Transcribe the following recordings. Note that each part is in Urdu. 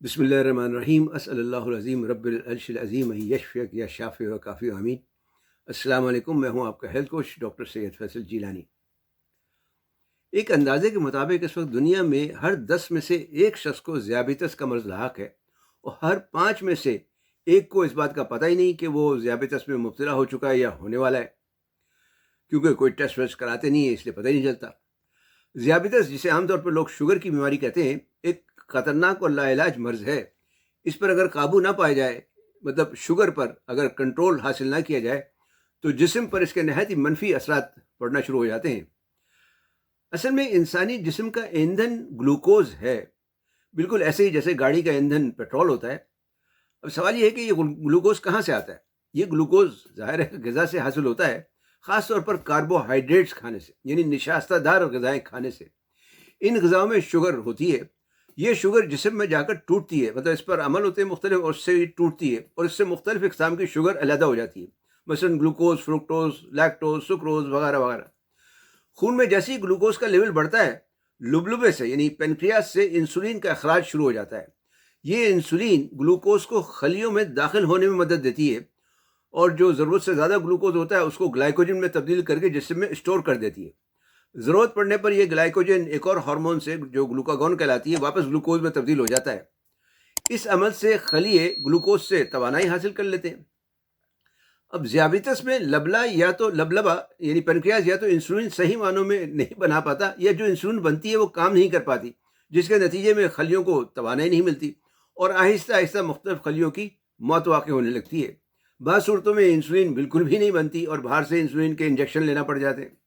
بسم اللہ الرحمن الرحیم اسأل اللہ العظیم رب العرش العظیم ان یشفیک یا شافی و کافی آمین۔ السلام علیکم، میں ہوں آپ کا ہیلتھ کوچ ڈاکٹر سید فیصل جیلانی۔ ایک اندازے کے مطابق اس وقت دنیا میں ہر 10 میں سے ایک شخص کو ذیابیطس کا مرض لاحق ہے، اور ہر 5 میں سے ایک کو اس بات کا پتہ ہی نہیں کہ وہ ذیابیطس میں مبتلا ہو چکا ہے یا ہونے والا ہے، کیونکہ کوئی ٹیسٹ ویسٹ کراتے نہیں ہیں، اس لیے پتہ ہی نہیں چلتا۔ ذیابیطس، جسے عام طور پر لوگ شوگر کی بیماری کہتے ہیں، ایک خطرناک اور لا علاج مرض ہے۔ اس پر اگر قابو نہ پایا جائے، مطلب شوگر پر اگر کنٹرول حاصل نہ کیا جائے، تو جسم پر اس کے نہایت ہی منفی اثرات پڑنا شروع ہو جاتے ہیں۔ اصل میں انسانی جسم کا ایندھن گلوکوز ہے، بالکل ایسے ہی جیسے گاڑی کا ایندھن پیٹرول ہوتا ہے۔ اب سوال یہ ہے کہ یہ گلوکوز کہاں سے آتا ہے؟ یہ گلوکوز ظاہر ہے غذا سے حاصل ہوتا ہے، خاص طور پر کاربوہائیڈریٹس کھانے سے، یعنی نشاستہ دار غذائیں کھانے سے۔ ان غذاؤں میں شوگر ہوتی ہے، یہ شوگر جسم میں جا کر ٹوٹتی ہے، مطلب اس پر عمل ہوتے ہیں مختلف، اور اس سے ٹوٹتی ہے، اور اس سے مختلف اقسام کی شوگر علیحدہ ہو جاتی ہے، مثلا گلوکوز، فرکٹوز، لیکٹوز، سکروز وغیرہ وغیرہ۔ خون میں جیسے ہی گلوکوز کا لیول بڑھتا ہے، لبلبے سے یعنی پینکریاس سے انسولین کا اخراج شروع ہو جاتا ہے۔ یہ انسولین گلوکوز کو خلیوں میں داخل ہونے میں مدد دیتی ہے، اور جو ضرورت سے زیادہ گلوکوز ہوتا ہے اس کو گلائکوجن میں تبدیل کر کے جسم میں اسٹور کر دیتی ہے۔ ضرورت پڑنے پر یہ گلائکوجن ایک اور ہارمون سے جو گلوکاگون کہلاتی ہے واپس گلوکوز میں تبدیل ہو جاتا ہے۔ اس عمل سے خلیے گلوکوز سے توانائی حاصل کر لیتے ہیں۔ اب ذیابیطس میں لبلا یا تو لبلبا یعنی پنکریاس یا تو انسولین صحیح معنوں میں نہیں بنا پاتا، یا جو انسولین بنتی ہے وہ کام نہیں کر پاتی، جس کے نتیجے میں خلیوں کو توانائی نہیں ملتی، اور آہستہ آہستہ مختلف خلیوں کی موت واقع ہونے لگتی ہے۔ بعض صورتوں میں انسولین بالکل بھی نہیں بنتی اور باہر سے انسولین کے انجیکشن لینا پڑ جاتے ہیں۔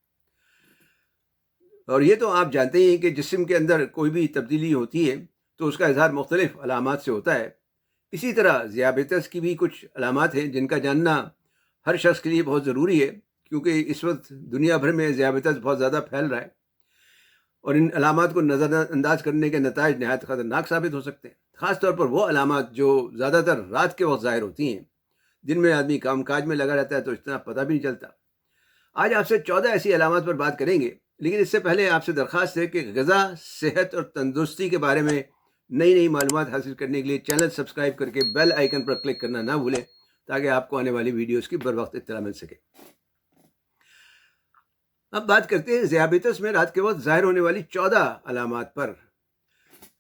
اور یہ تو آپ جانتے ہی ہیں کہ جسم کے اندر کوئی بھی تبدیلی ہوتی ہے تو اس کا اظہار مختلف علامات سے ہوتا ہے۔ اسی طرح ذیابیطس کی بھی کچھ علامات ہیں جن کا جاننا ہر شخص کے لیے بہت ضروری ہے، کیونکہ اس وقت دنیا بھر میں ذیابیطس بہت زیادہ پھیل رہا ہے، اور ان علامات کو نظر انداز کرنے کے نتائج نہایت خطرناک ثابت ہو سکتے ہیں، خاص طور پر وہ علامات جو زیادہ تر رات کے وقت ظاہر ہوتی ہیں۔ دن میں آدمی کام کاج میں لگا رہتا ہے تو اتنا پتہ بھی نہیں چلتا۔ آج آپ سے 14 ایسی علامات پر بات کریں گے، لیکن اس سے پہلے آپ سے درخواست ہے کہ غذا، صحت اور تندرستی کے بارے میں نئی معلومات حاصل کرنے کے لیے چینل سبسکرائب کر کے بیل آئیکن پر کلک کرنا نہ بھولیں، تاکہ آپ کو آنے والی ویڈیوز کی بر وقت اطلاع مل سکے۔ اب بات کرتے ہیں ذیابیطس میں رات کے وقت ظاہر ہونے والی 14 علامات پر۔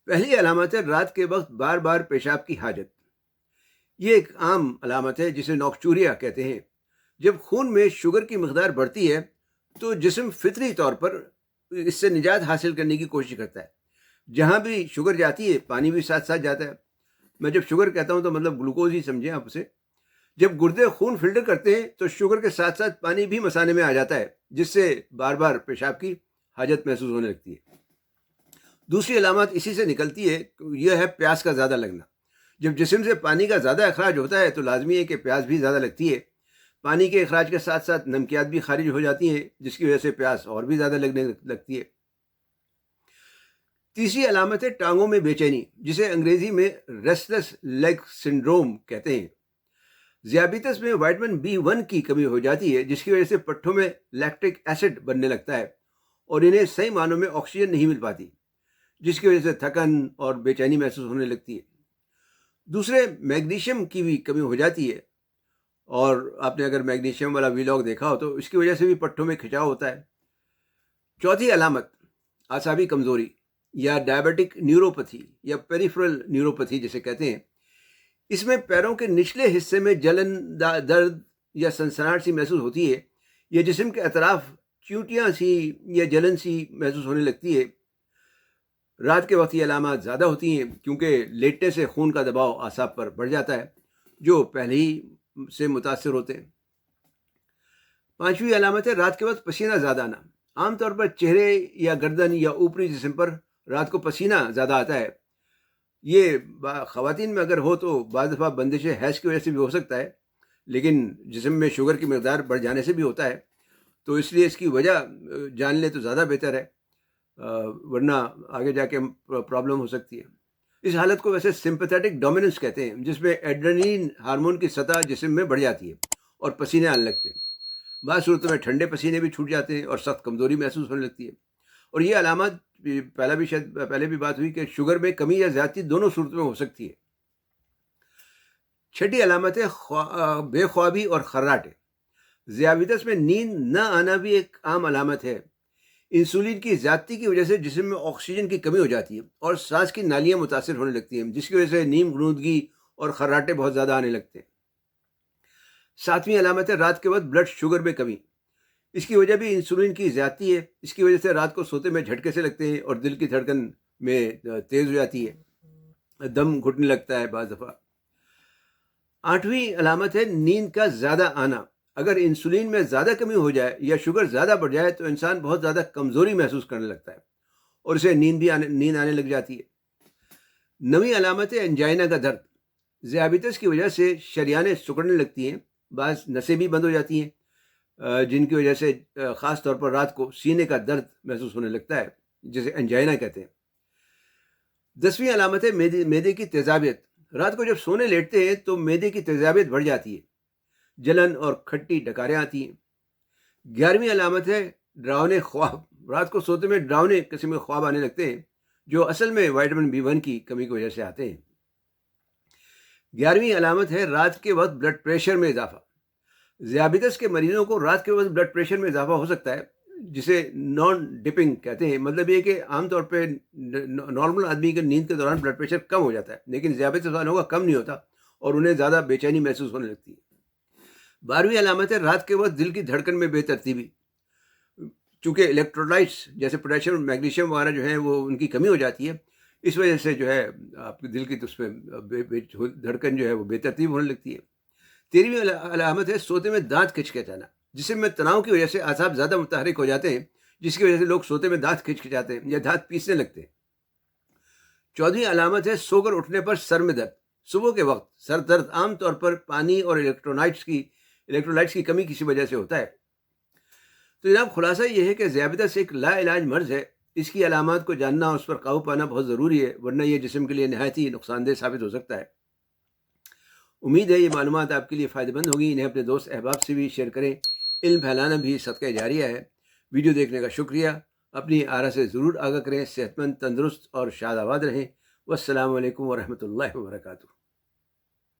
پہلی علامت ہے رات کے وقت بار بار پیشاب کی حاجت۔ یہ ایک عام علامت ہے جسے نوکچوریا کہتے ہیں۔ جب خون میں شوگر کی مقدار بڑھتی ہے تو جسم فطری طور پر اس سے نجات حاصل کرنے کی کوشش کرتا ہے۔ جہاں بھی شوگر جاتی ہے پانی بھی ساتھ ساتھ جاتا ہے۔ میں جب شوگر کہتا ہوں تو مطلب گلوکوز ہی سمجھیں آپ اسے۔ جب گردے خون فلٹر کرتے ہیں تو شوگر کے ساتھ ساتھ پانی بھی مثانے میں آ جاتا ہے، جس سے بار بار پیشاب کی حاجت محسوس ہونے لگتی ہے۔ دوسری علامت اسی سے نکلتی ہے، یہ ہے پیاس کا زیادہ لگنا۔ جب جسم سے پانی کا زیادہ اخراج ہوتا ہے تو لازمی ہے کہ پیاس بھی زیادہ لگتی ہے۔ پانی کے اخراج کے ساتھ ساتھ نمکیات بھی خارج ہو جاتی ہیں، جس کی وجہ سے پیاس اور بھی زیادہ لگنے لگتی ہے۔ تیسری علامت ہے ٹانگوں میں بے چینی، جسے انگریزی میں ریسٹلیس لیگ سنڈروم کہتے ہیں۔ ذیابیطس میں وٹامن B1 کی کمی ہو جاتی ہے، جس کی وجہ سے پٹھوں میں لیکٹک ایسڈ بننے لگتا ہے، اور انہیں صحیح معنوں میں آکسیجن نہیں مل پاتی، جس کی وجہ سے تھکن اور بے چینی محسوس ہونے لگتی ہے۔ دوسرے میگنیشیم کی بھی کمی ہو جاتی ہے، اور آپ نے اگر میگنیشیم والا ویلاگ دیکھا ہو تو اس کی وجہ سے بھی پٹھوں میں کھچاؤ ہوتا ہے۔ چوتھی علامت اعصابی کمزوری یا ڈائبٹک نیوروپیتھی یا پیریفرل نیوروپیتھی جسے کہتے ہیں۔ اس میں پیروں کے نچلے حصے میں جلن، درد یا سنسناہٹ سی محسوس ہوتی ہے، یا جسم کے اطراف چیونٹیاں سی یا جلن سی محسوس ہونے لگتی ہے۔ رات کے وقت یہ علامات زیادہ ہوتی ہیں، کیونکہ لیٹنے سے خون کا دباؤ اعصاب پر بڑھ جاتا ہے، جو پہلے ہی سے متاثر ہوتے ہیں۔ پانچویں علامت ہے رات کے وقت پسینہ زیادہ آنا۔ عام طور پر چہرے یا گردن یا اوپری جسم پر رات کو پسینہ زیادہ آتا ہے۔ یہ خواتین میں اگر ہو تو بعض دفعہ بندش حیض کی وجہ سے بھی ہو سکتا ہے، لیکن جسم میں شوگر کی مقدار بڑھ جانے سے بھی ہوتا ہے، تو اس لیے اس کی وجہ جان لے تو زیادہ بہتر ہے، ورنہ آگے جا کے پرابلم ہو سکتی ہے۔ اس حالت کو ویسے سمپیتھیٹک ڈومیننس کہتے ہیں، جس میں ایڈرینلین ہارمون کی سطح جسم میں بڑھ جاتی ہے اور پسینے آنے لگتے ہیں۔ بعض صورتوں میں ٹھنڈے پسینے بھی چھوٹ جاتے ہیں اور سخت کمزوری محسوس ہونے لگتی ہے، اور یہ علامات پہلے بھی بات ہوئی کہ شوگر میں کمی یا زیادتی دونوں صورتوں میں ہو سکتی ہے۔ چھٹی علامت ہے بے خوابی اور خراٹے۔ ذیابیطس میں نیند نہ آنا بھی ایک عام علامت ہے۔ انسولین کی زیادتی کی وجہ سے جسم میں آکسیجن کی کمی ہو جاتی ہے اور سانس کی نالیاں متاثر ہونے لگتی ہیں، جس کی وجہ سے نیند غنودگی اور خراٹے بہت زیادہ آنے لگتے ہیں۔ ساتویں علامت ہے رات کے وقت بلڈ شوگر میں کمی۔ اس کی وجہ بھی انسولین کی زیادتی ہے۔ اس کی وجہ سے رات کو سوتے میں جھٹکے سے لگتے ہیں اور دل کی دھڑکن میں تیز ہو جاتی ہے، دم گھٹنے لگتا ہے بعض دفعہ۔ آٹھویں علامت ہے نیند کا زیادہ آنا۔ اگر انسولین میں زیادہ کمی ہو جائے یا شوگر زیادہ بڑھ جائے تو انسان بہت زیادہ کمزوری محسوس کرنے لگتا ہے اور اسے نیند آنے لگ جاتی ہے۔ نویں علامت ہے انجائنا کا درد۔ ذیابیطس کی وجہ سے شریانیں سکڑنے لگتی ہیں، بعض نسیں بھی بند ہو جاتی ہیں، جن کی وجہ سے خاص طور پر رات کو سینے کا درد محسوس ہونے لگتا ہے، جسے انجائنا کہتے ہیں۔ 10ویں علامت ہے معدے کی تیزابیت۔ رات کو جب سونے لیٹتے ہیں تو معدے کی تیزابیت بڑھ جاتی ہے، جلن اور کھٹی ڈکاریں آتی ہیں۔ 11ویں علامت ہے ڈراؤنے خواب۔ رات کو سوتے میں ڈراؤنے قسم کے خواب آنے لگتے ہیں، جو اصل میں وائٹامن B1 کی کمی کی وجہ سے آتے ہیں۔ 11ویں علامت ہے رات کے وقت بلڈ پریشر میں اضافہ۔ ذیابیطس کے مریضوں کو رات کے وقت بلڈ پریشر میں اضافہ ہو سکتا ہے، جسے نان ڈپنگ کہتے ہیں۔ مطلب یہ کہ عام طور پہ نارمل آدمی کے نیند کے دوران بلڈ پریشر کم ہو جاتا ہے، لیکن ذیابیطس والوں کا کم نہیں ہوتا اور انہیں زیادہ بے چینی محسوس ہونے لگتی ہے۔ 12ویں علامت ہے رات کے وقت دل کی دھڑکن میں بے ترتیبی۔ چونکہ الیکٹرولائٹس جیسے پوٹاشیم میگنیشیم وغیرہ جو ہیں وہ ان کی کمی ہو جاتی ہے، اس وجہ سے جو ہے آپ کے دل کی اس میں دھڑکن جو ہے وہ بے ترتیب ہونے لگتی ہے۔ 13ویں علامت ہے سوتے میں دانت کھچکھچانا۔ جسم میں تناؤ کی وجہ سے اعصاب زیادہ متحرک ہو جاتے ہیں، جس کی وجہ سے لوگ سوتے میں دانت کھچکھچاتے ہیں یا دانت پیسنے لگتے ہیں۔ 14ویں علامت ہے سو کر اٹھنے پر سر میں درد۔ صبح کے وقت سر درد عام طور پر پانی اور الیکٹرولائٹس کی کمی کسی وجہ سے ہوتا ہے۔ تو جناب خلاصہ یہ ہے کہ ذیابیطس ایک لا علاج مرض ہے۔ اس کی علامات کو جاننا اور اس پر قابو پانا بہت ضروری ہے، ورنہ یہ جسم کے لیے نہایت ہی نقصان دہ ثابت ہو سکتا ہے۔ امید ہے یہ معلومات آپ کے لیے فائدہ مند ہوگی۔ انہیں اپنے دوست احباب سے بھی شیئر کریں۔ علم پھیلانا بھی صدقہ جاریہ ہے۔ ویڈیو دیکھنے کا شکریہ۔ اپنی آرا سے ضرور آگاہ کریں۔ صحت مند، تندرست اور شاد آباد رہیں۔ والسلام علیکم ورحمۃ اللہ وبرکاتہ۔